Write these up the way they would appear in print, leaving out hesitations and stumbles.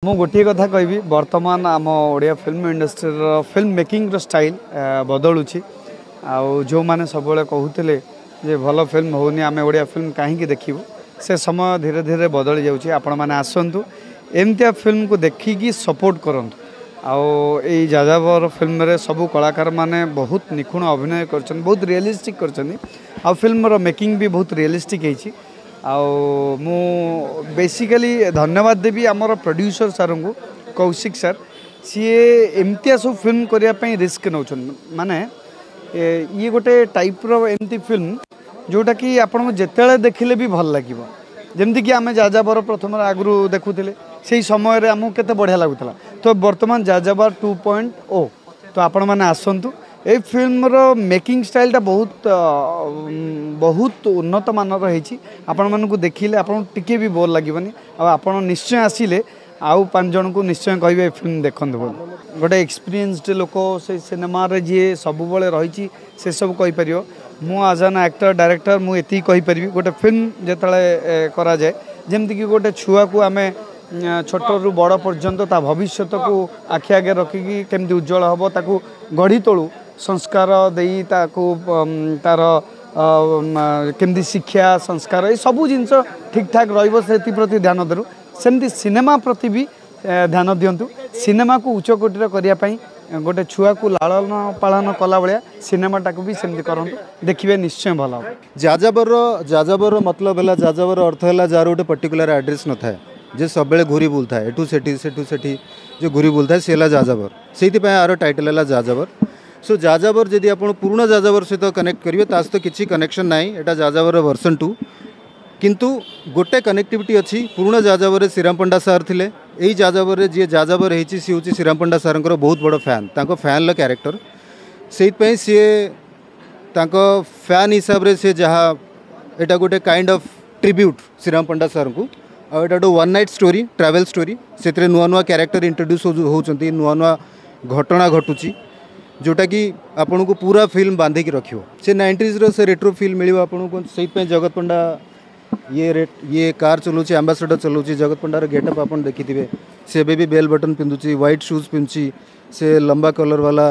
मु गोटे कथा कहि बर्तमान आम Odia film industry film making style बदलुची जो मैंने सब कहते जे भल फिल्म होनी आम ओडिया फिल्म कहीं देखू से समय धीरे धीरे बदली जाऊँगी आपण मैंने आसतु एमतिया फिल्म को देखिकी सपोर्ट करूँ आई जाजावर फिल्म रे सबू कलाकार माने बहुत निखुण अभिनय कर बहुत रियलिस्टिक कर फिल्म मेकिंग भी बहुत रियलिस्टिक है मु बेसिकली धन्यवाद देवी आमर प्रोड्यूसर सर को कौशिक सर सी एमतिया सब फिल्म करने रिस्क नौ माने ये गोटे टाइप रो एमती फिल्म जोटा कि आपन जिते देखिले भी भल लगे जमती कि आम जाजाबर प्रथम आगु देखुले से समय आमको केते बढ़िया लगुला तो बर्तमान जाजाबर 2.0 तो आपण मैंने आसतु ये फिल्म रो मेकिंग स्टाइल टा बहुत उन्नत मानर होती आपण मानक देखिले आपण टिके भी बोर लगनी आपण निश्चय आसिले आउ 5 जन को निश्चय कहे फिल्म देखु बोल गोटे एक्सपीरियंस्ड लोक से सिनेमा रे जी सब बड़े रही से सब कहीपर मु आज एन एक्टर डायरेक्टर मुझे कहीपरि गोटे फिल्म जिते करा जाए जमती कि गोटे छुआ को आम छोट रु बड़ पर्यंत ता भविष्य को आखि आगे रखिकी केमती उज्जवल हम ताकू गढ़ी तोलू संस्कार देई ताकू तार केमती शिक्षा संस्कार ये सबू जिनस ठीक ठाक रही ध्यान देलु सेमती सिनेमा प्रति भी ध्यान दिंतु सिनेमा को उच्च कोटीर करने गोटे छुआ को लालन पालन कला भाया सिनेमाटा को भी सेमती करंतु देखिए निश्चय भल जाजाबर मतलब है जाजाबर अर्थ है जार गोटे पर्टिकुलर एड्रेस न था जे सब घूरी बुलता है एठू सेठी जो घूरी बुलता है सी जाजाबर से आर टाइटल है जाजाबर सो जाजाबर जदि आप पुराना जाजाबर सहित कनेक्ट करेंगे ता सहित किसी कनेक्शन ना यहाँ जाजाबर वर्सन 2 किंतु गोटे कनेक्टिविटी अच्छी पुराना जाजाबर श्रीराम पंडा सार थे यही जाजाबर जी जाजाबर होती सी हूँ श्रीराम पंडा सार बहुत बड़ फैन फैन क्यारेक्टर से सी फैन हिसाब से जहाँ यहाँ गोटे काइंड ऑफ ट्रिब्यूट श्रीराम पंडा सार को आटा गोटे one night story travel story से नुआ नुआ क्यारेक्टर इंट्रोड्यूस होती नुआ नुआ घटना घटुची जोटा कि आपन को पूरा फिल्म बांधिकी रखियो से 90s रो से रेट्रो फिल्म मिलियो आपन को से जगत पंडा ये कार चलाऊँ एम्बासडर चलाऊँ जगत पंडार गेटअप आपन देखिथिबे से भी बेल बटन पिंधुची व्हाइट शूज पिंधुची से लंबा कलर वाला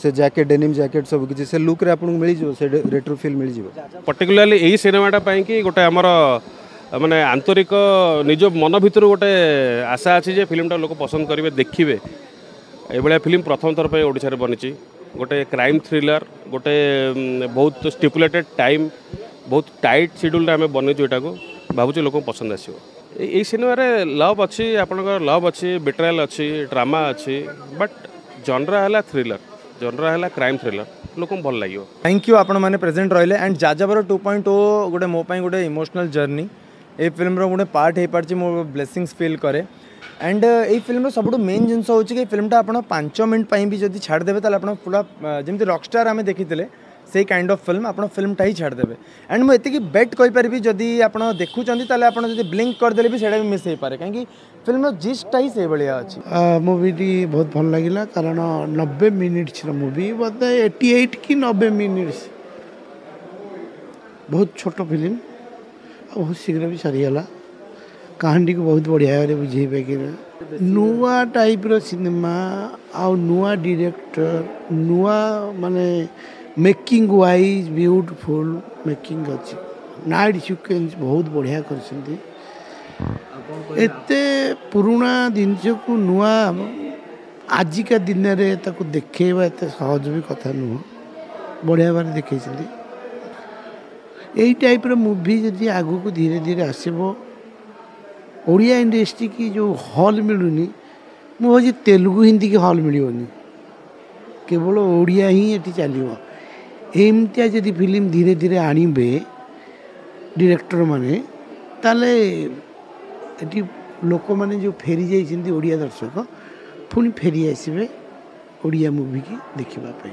से जैकेट डेनिम जैकेट सब किसी से लुक रे आपन मिल जो से रेट्रो फिल्म मिल जो पर्टिकुलरली एही सिनेमाटा पई कि गोटे हमर माने आंतरिक निज मन भितर गोटे आशा अच्छी जे फिल्मटा लोक पसंद करेंगे देखिए ये फिल्म प्रथम थर पर ओडिशा रे बनी गोटे क्राइम थ्रिलर गोटे बहुत स्टिपुलेटेड टाइम बहुत टाइट शेड्यूल आम बनईचु यहाँ को भावुँ लोक पसंद आसो ये सिनेमा लव अच्छी आपंकर लव अच्छी बेट्रायल अच्छी ड्रामा अच्छी बट जनरा है थ्रिलर जनरा है क्राइम थ्रिलर लोक भल लगे। थैंक यू आपण मैंने प्रेजेंट रहिले एंड जाजाबर 2.0 गोटे मो गोटे इमोशनल जर्नी ये फिल्म गोटे पार्ट हो पार्टी मो ब्लेसिंग्स फील करे एंड ये फिल्म सब मेन जिन हूँ कि फिल्मटा आप 5 मिनट भी जब छाड़देवे तो पूरा जमी रॉकस्टार आम देखी से काइंड ऑफ फिल्म आप फिल्मटा ही छाड़देवे एंड मुझे बेट कहीपरि जदि आप देखुं तो ब्लिंक करदे भी से मिस हो पाए कहीं फिल्म जिसटा ही से भाया अच्छी मूवी बहुत भल लगे कारण 90 मिनिट्स मूवी बोधे 88 कि 90 मिनिट्स बहुत छोट फिल्म बहुत शीघ्र भी सरीगला कहानी को बहुत बढ़िया बुझे पाए नुआ टाइप रो सिनेमा आउ नुआ डायरेक्टर नुआ माने मेकिंग वाइज ब्यूटीफुल मेकिंग अच्छी नाइट सिक्वेंस बहुत बढ़िया कर एते पुराना जिनस को नुआ आजिका दिन में देखा एत सहज भी कथा नुह बढ़िया भाव देखे यही टाइप रो मूवी जदि आगू को धीरे धीरे आसब ओडिया इंडस्ट्री की जो हॉल मिलूनी मुझे तेलुगु हिंदी की हॉल मिलनी केवल ओडिया ही ये चलो एमतिया जदि फिल्म धीरे धीरे आणबे डायरेक्टर माने ताले एटी लोक माने जो फेरी जाइछन्ती ओडिया दर्शक पुणी फेरी आसबे ओडिया मूवी की देखिबा पे।